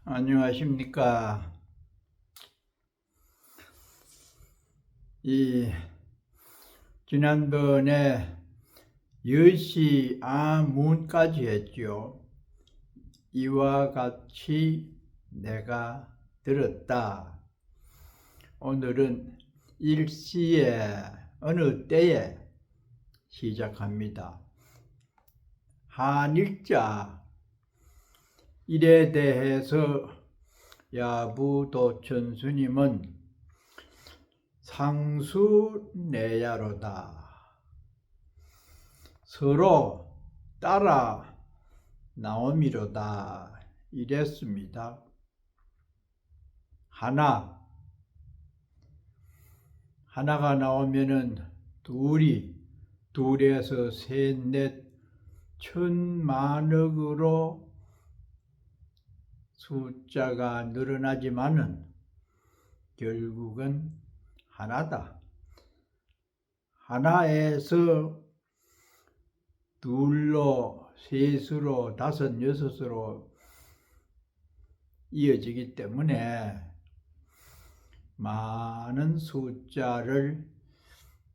안녕하십니까. 지난번에 여시 아문까지 했죠. 이와 같이 내가 들었다. 오늘은 일시에 어느 때에 시작합니다. 한일자 일에 대해서 야부도천 스님은 상수내야로다. 서로 따라 나옴이로다. 이랬습니다. 하나가 나오면은 둘에서 셋, 넷, 천만억으로 숫자가 늘어나지만은 결국은 하나다. 하나에서 둘로, 셋으로, 다섯, 여섯으로 이어지기 때문에 많은 숫자를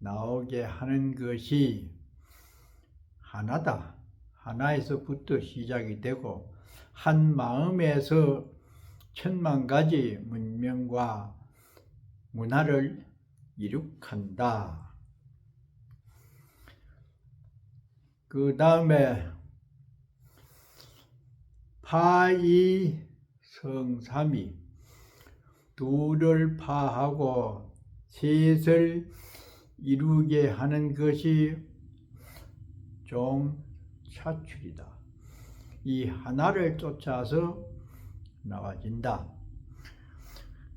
나오게 하는 것이 하나다. 하나에서부터 시작이 되고 한 마음에서 천만 가지 문명과 문화를 이룩한다. 그 다음에 파이성삼이 둘을 파하고 셋을 이루게 하는 것이 종차출이다. 이 하나를 쫓아서 나와진다.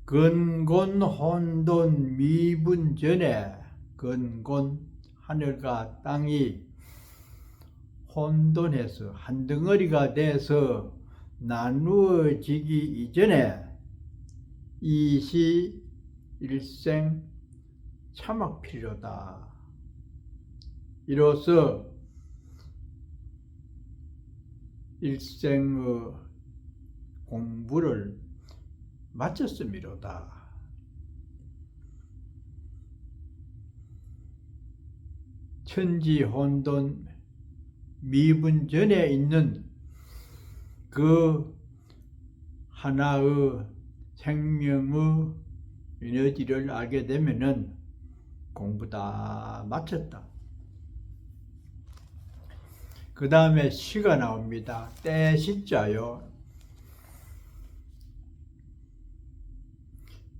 근곤 혼돈 미분전에 근곤 하늘과 땅이 혼돈해서 한 덩어리가 돼서 나누어지기 이전에 이시 일생 참학 필요다. 이로써 일생의 공부를 마쳤음이로다. 천지 혼돈 미분전에 있는 그 하나의 생명의 에너지를 알게 되면은 공부 다 마쳤다. 그 다음에 시가 나옵니다. 때 시자요.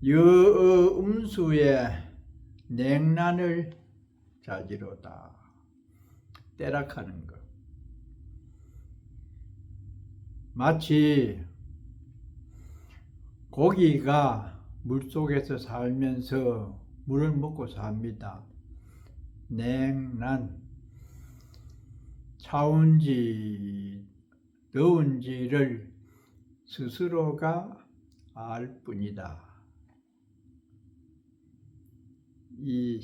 여어 음수에 냉란을 자지로다. 때락하는 것. 마치 고기가 물속에서 살면서 물을 먹고 삽니다. 냉난, 차운지 더운지를 스스로가 알 뿐이다. 이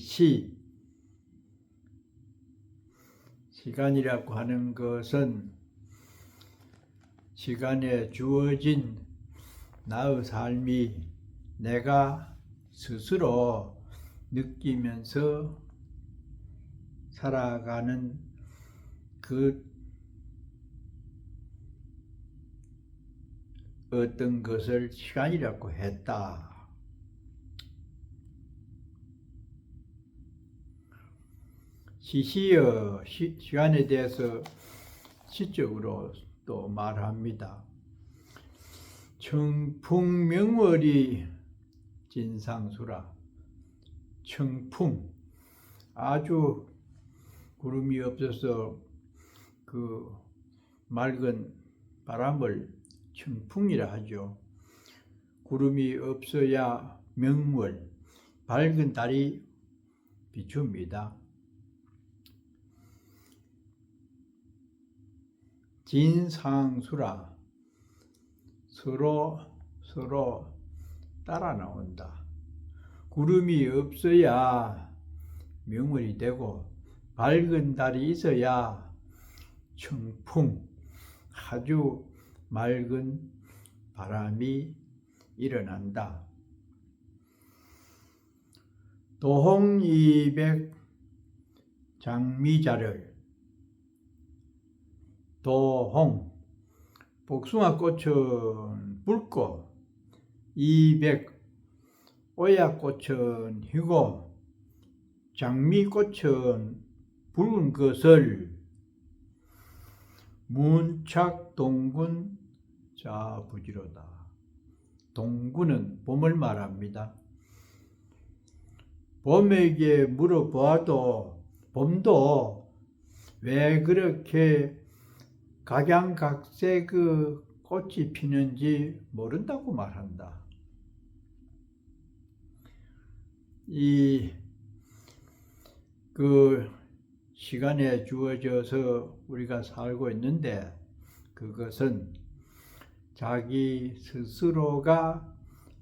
시간이라고 하는 것은 시간에 주어진 나의 삶이 내가 스스로 느끼면서 살아가는 그 어떤 것을 시간이라고 했다. 시간에 대해서 시적으로 또 말합니다. 청풍명월이 진상수라. 청풍, 아주 구름이 없어서 그 맑은 바람을 청풍이라 하죠. 구름이 없어야 명월, 밝은 달이 비춥니다. 진상수라. 서로 따라 나온다. 구름이 없어야 명월이 되고 밝은 달이 있어야 청풍, 아주 맑은 바람이 일어난다. 도홍이백 장미자를 도홍 복숭아꽃은 붉고 이백 오야꽃은 희고 장미꽃은 붉은 것을 문착동군 자부지로다. 동군은 봄을 말합니다. 봄에게 물어보아도 봄도 왜 그렇게 각양각색 그 꽃이 피는지 모른다고 말한다. 그 시간에 주어져서 우리가 살고 있는데 그것은 자기 스스로가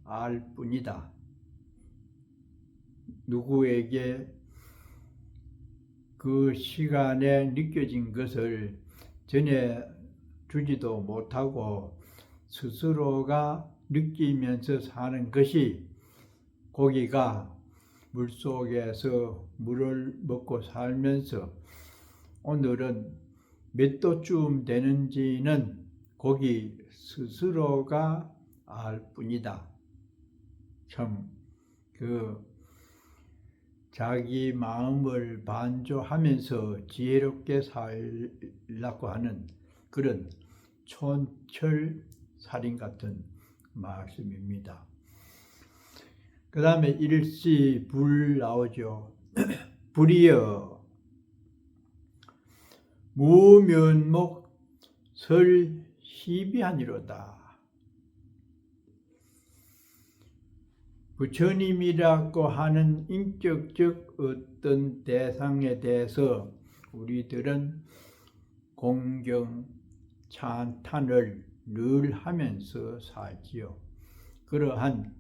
알 뿐이다. 누구에게 그 시간에 느껴진 것을 전해주지도 못하고 스스로가 느끼면서 사는 것이 고기가 물속에서 물을 먹고 살면서 오늘은 몇 도쯤 되는지는 고기 스스로가 알 뿐이다. 참 자기 마음을 반조하면서 지혜롭게 살라고 하는 그런 촌철살인 같은 말씀입니다. 그 다음에 일시 불 나오죠. 불이여 무면목 설시비하니로다. 부처님이라고 하는 인격적 어떤 대상에 대해서 우리들은 공경, 찬탄을 늘 하면서 살지요. 그러한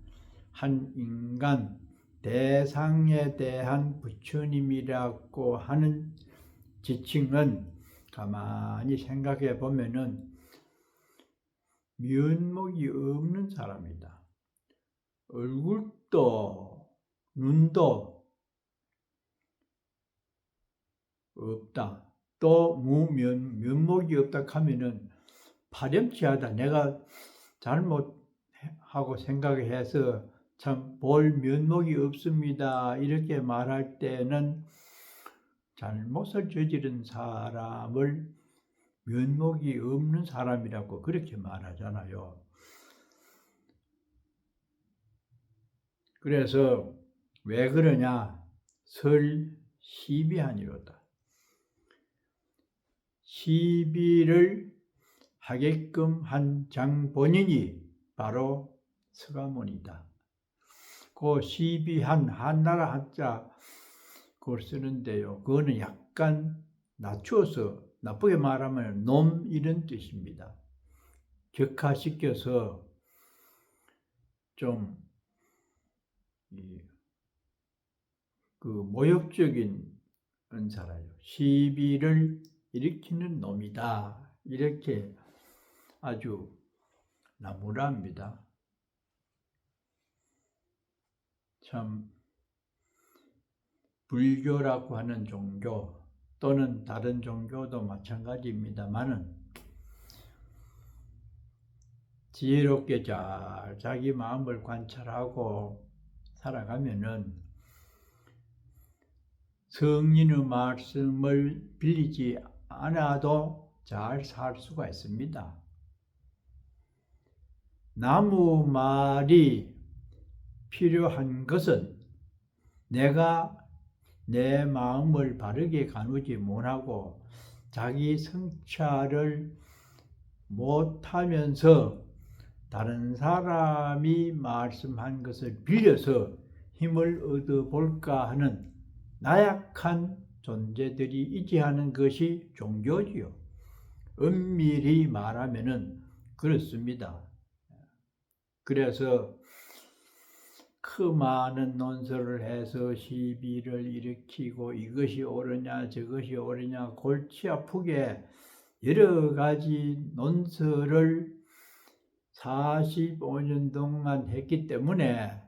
한 인간 대상에 대한 부처님이라고 하는 지칭은 가만히 생각해 보면은 면목이 없는 사람이다. 얼굴도 눈도 없다. 또 면목이 없다 하면은 파렴치하다. 내가 잘못하고 생각해서 참 볼 면목이 없습니다. 이렇게 말할 때는 잘못을 저지른 사람을 면목이 없는 사람이라고 그렇게 말하잖아요. 그래서 왜 그러냐? 설시비하니로다. 시비를 하게끔 한 장본인이 바로 서가모니다. 그 시비한 한나라 한자 그걸 쓰는데요. 그거는 약간 낮추어서 나쁘게 말하면 놈 이런 뜻입니다. 격화시켜서 좀 모욕적인 은사라요. 시비를 일으키는 놈이다. 이렇게 아주 나무랍니다. 참 불교라고 하는 종교 또는 다른 종교도 마찬가지입니다만은 지혜롭게 잘 자기 마음을 관찰하고 살아가면은 성인의 말씀을 빌리지 않아도 잘 살 수가 있습니다. 나무 말이 필요한 것은 내가 내 마음을 바르게 가누지 못하고 자기 성찰을 못하면서 다른 사람이 말씀한 것을 빌려서 힘을 얻어볼까 하는 나약한 존재들이 있지 않은 것이 종교지요. 엄밀히 말하면은 그렇습니다. 그래서 그 많은 논설을 해서 시비를 일으키고 이것이 옳으냐 저것이 옳으냐 골치 아프게 여러 가지 논설을 45년 동안 했기 때문에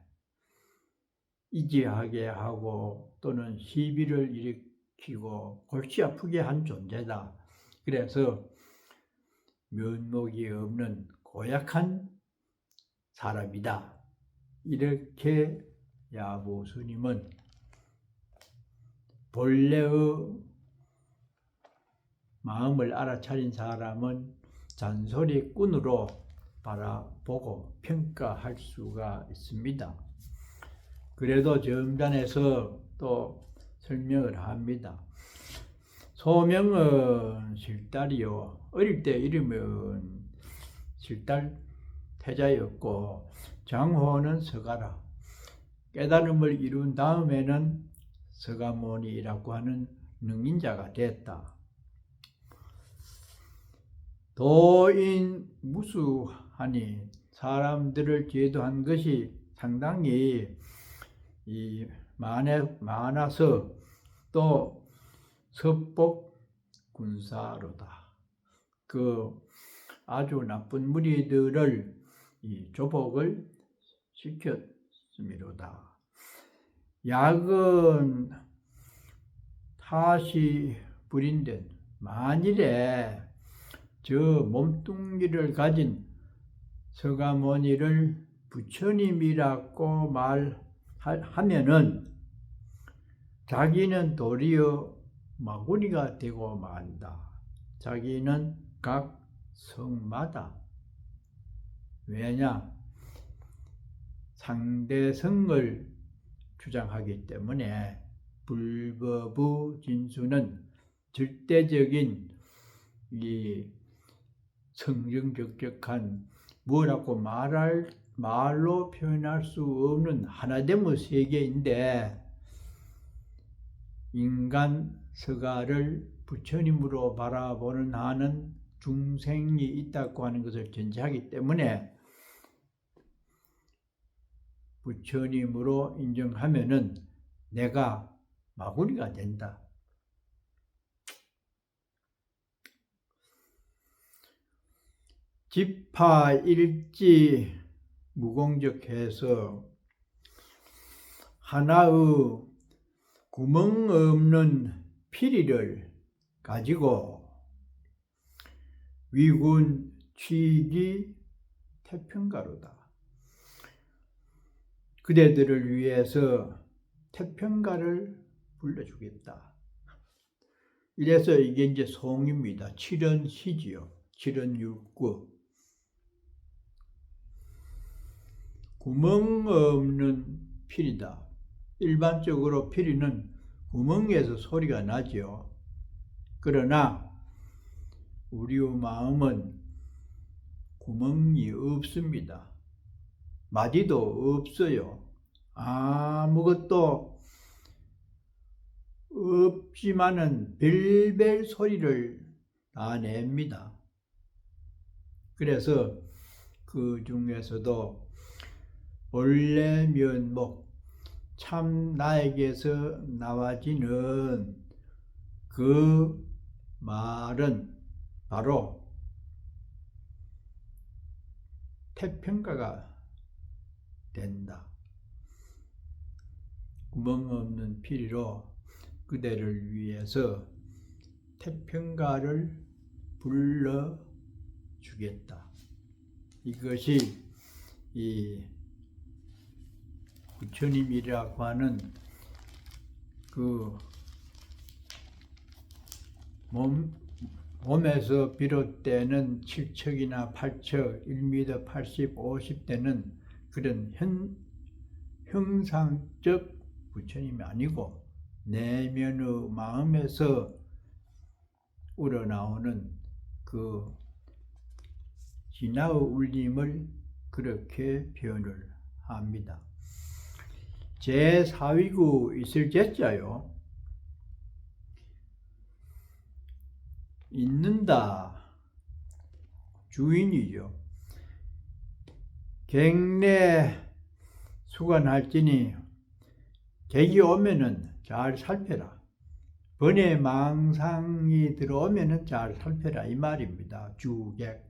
이지하게 하고 또는 시비를 일으키고 골치 아프게 한 존재다. 그래서 면목이 없는 고약한 사람이다. 이렇게 야부 스님은 본래의 마음을 알아차린 사람은 잔소리꾼으로 바라보고 평가할 수가 있습니다. 그래도 점단에서 또 설명을 합니다. 소명은 실달이요. 어릴 때 이름은 실달 태자였고 장호는 서가라. 깨달음을 이룬 다음에는 서가모니라고 하는 능인자가 됐다. 도인무수하니 사람들을 제도한 것이 상당히 많아서 또 섭복군사로다. 그 아주 나쁜 무리들을 조복을 시켰음이로다. 약은 탓이 불인된 만일에 저 몸뚱이를 가진 서가모니를 부처님이라고 말하면은 자기는 도리어 마구니가 되고 만다. 자기는 각 성마다 왜냐? 상대성을 주장하기 때문에 불법의 진수는 절대적인 이 성정적적한 뭐라고 말로 표현할 수 없는 하나됨의 세계인데 인간 서가를 부처님으로 바라보는 한은 중생이 있다고 하는 것을 전제하기 때문에 부처님으로 인정하면은 내가 마구니가 된다. 지파일지 무공적해서 하나의 구멍 없는 피리를 가지고 위군 취기 태평가로다. 그대들을 위해서 태평가를 불러주겠다. 이래서 이게 이제 송입니다. 칠언시지요. 칠언율구. 구멍 없는 피리다. 일반적으로 피리는 구멍에서 소리가 나죠. 그러나 우리의 마음은 구멍이 없습니다. 마디도 없어요. 아무것도 없지만은 별별 소리를 다 냅니다. 그래서 그 중에서도 본래 면목, 참 나에게서 나와지는 그 말은 바로 태평가가 된다. 구멍 없는 피리로 그대를 위해서 태평가를 불러주겠다. 이것이 이 부처님이라고 하는 그 몸에서 비롯되는 7척이나 8척, 1m 80, 50대는 그런 형상적 부처님이 아니고 내면의 마음에서 우러나오는 그 진화의 울림을 그렇게 표현을 합니다. 제4위구 있을 제자요. 있는다. 주인이죠. 객내 수관할지니 객이 오면은 잘 살펴라. 번외 망상이 들어오면은 잘 살펴라 이 말입니다. 주객.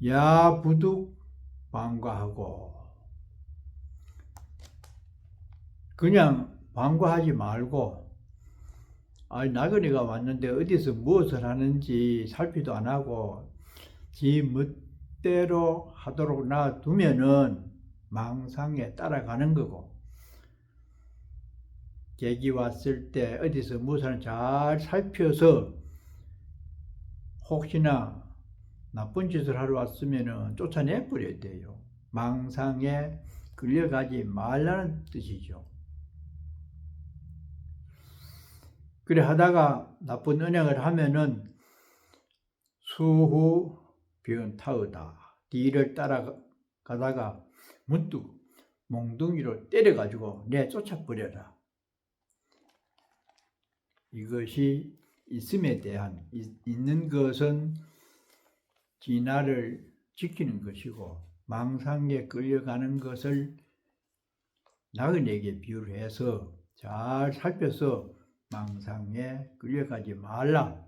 야부득 방과하고, 그냥 방과하지 말고, 나그네가 왔는데 어디서 무엇을 하는지 살피도 안 하고 지 멋대로 하도록 놔두면은 망상에 따라가는 거고, 객이 왔을 때 어디서 무엇을 하는지 잘 살펴서 혹시나 나쁜 짓을 하러 왔으면은 쫓아내 버려야 돼요. 망상에 끌려가지 말라는 뜻이죠. 그래 하다가 나쁜 언행을 하면은 수후 변타의다. 뒤를 따라가다가 문득 몽둥이로 때려가지고 내쫓아버려라. 이것이 있음에 대한, 있는 것은 진화를 지키는 것이고 망상에 끌려가는 것을 나그네에게 비유를 해서 잘 살펴서 망상에 끌려가지 말라.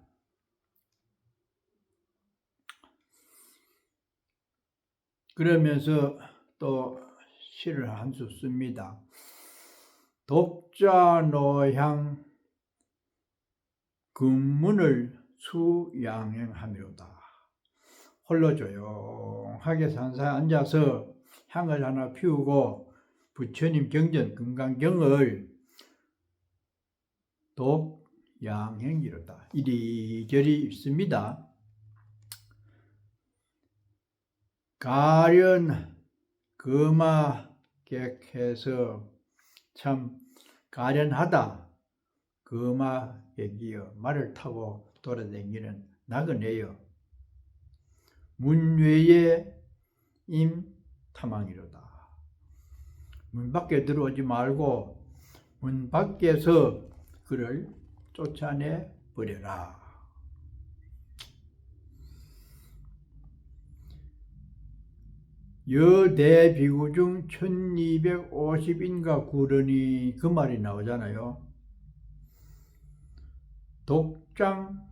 그러면서 또 시를 한 수 씁니다. 독자노향 금문을 수양행하미로다. 홀로 조용하게 산사에 앉아서 향을 하나 피우고 부처님 경전 금강경을 독양행이로다. 이리저리 있습니다. 가련 거마객해서 참 가련하다. 거마객이여 말을 타고 돌아다니는 나그네여. 문외에 임탐망이로다. 문 밖에 들어오지 말고 문 밖에서 그를 쫓아내 버려라. 여대 비구 중 1250인가 구르니 그 말이 나오잖아요. 독장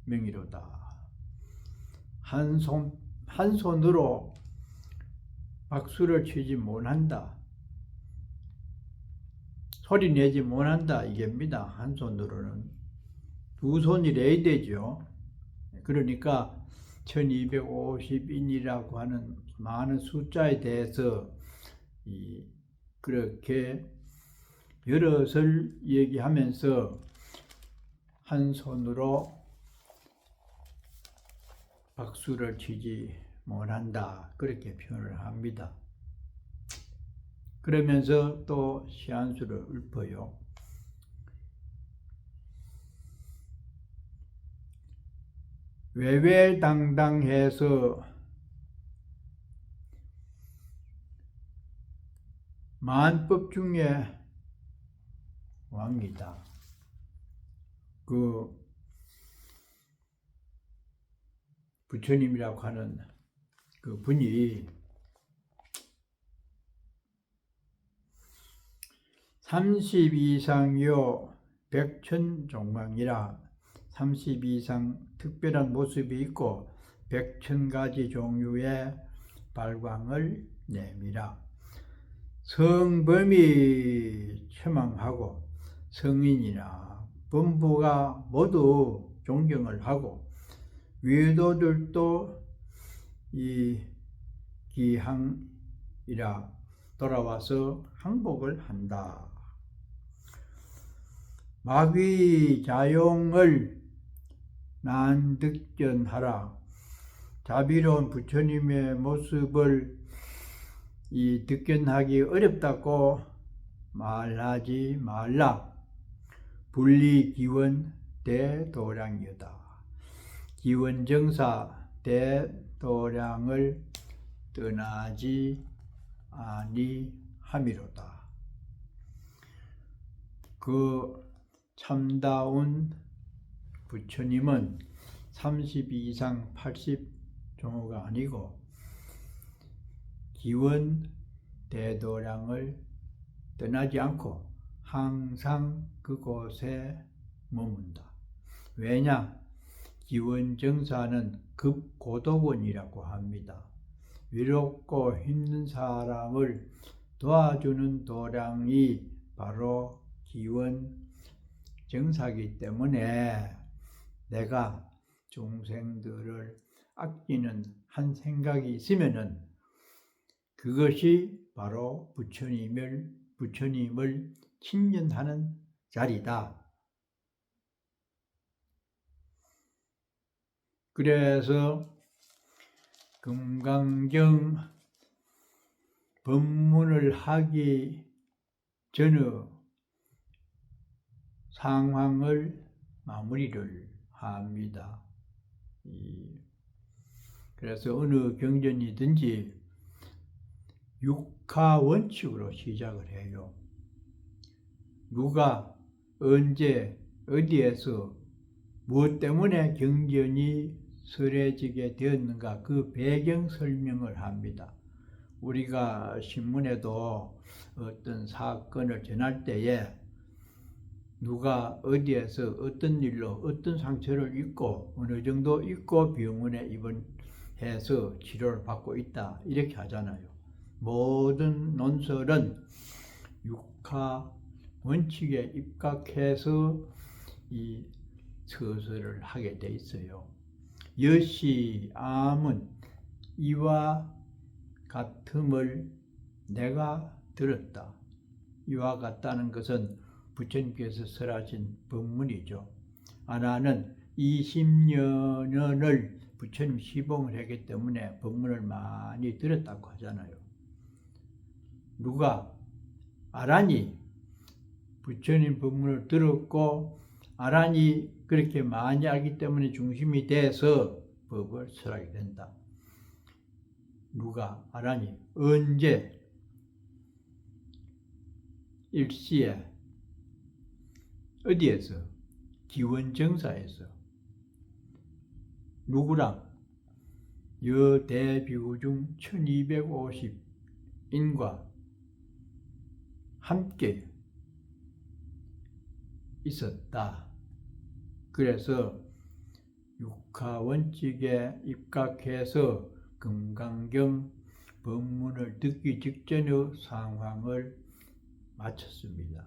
불랑명이로다. 한 손으로 박수를 치지 못한다. 소리 내지 못한다. 이게입니다. 한 손으로는. 두 손이 내야 되죠. 그러니까 1250인이라고 하는 많은 숫자에 대해서 그렇게 여럿을 얘기하면서 한 손으로 박수를 치지 못한다. 그렇게 표현을 합니다. 그러면서 또 시 한 수를 읊어요. 외외당당해서 만법 중에 왕이다. 그 부처님이라고 하는 그 분이 32상요 백천종망이라 32상 특별한 모습이 있고 100,000가지 종류의 발광을 내밀어 성범이 최망하고 성인이나 범부가 모두 존경을 하고 위도들도 이 기항이라 돌아와서 항복을 한다. 마귀자용을 난득견하라. 자비로운 부처님의 모습을 득견하기 어렵다고 말하지 말라. 분리기원 대도량이다. 기원정사 대도량을 떠나지 아니함이로다. 그 참다운 부처님은 32상 80종호가 아니고 기원 대도량을 떠나지 않고 항상 그곳에 머문다. 왜냐? 기원정사는 급고독원이라고 합니다. 외롭고 힘든 사람을 도와주는 도량이 바로 기원정사이기 때문에 내가 중생들을 아끼는 한 생각이 있으면은 그것이 바로 부처님을 친견하는 자리다. 그래서 금강경 법문을 하기 전의 상황을 마무리를 합니다. 그래서 어느 경전이든지 육하원칙으로 시작을 해요. 누가 언제 어디에서 무엇 때문에 경전이 설해지게 되었는가 그 배경 설명을 합니다. 우리가 신문에도 어떤 사건을 전할 때에 누가 어디에서 어떤 일로 어떤 상처를 입고 어느 정도 입고 병원에 입원해서 치료를 받고 있다 이렇게 하잖아요. 모든 논설은 육하 원칙에 입각해서 이 서술을 하게 돼 있어요. 여시 암은 이와 같음을 내가 들었다. 이와 같다는 것은 부처님께서 설하신 법문이죠. 아나는 20년을 부처님 시봉을 했기 때문에 법문을 많이 들었다고 하잖아요. 누가 아라니 부처님 법문을 들었고 아라니 그렇게 많이 알기 때문에 중심이 돼서 법을 설하게 된다. 누가 아라니 언제 일시에 어디에서 기원정사에서 누구랑 여대비구 중 1250인과 함께 있었다. 그래서 육하원칙에 입각해서 금강경 법문을 듣기 직전의 상황을 마쳤습니다.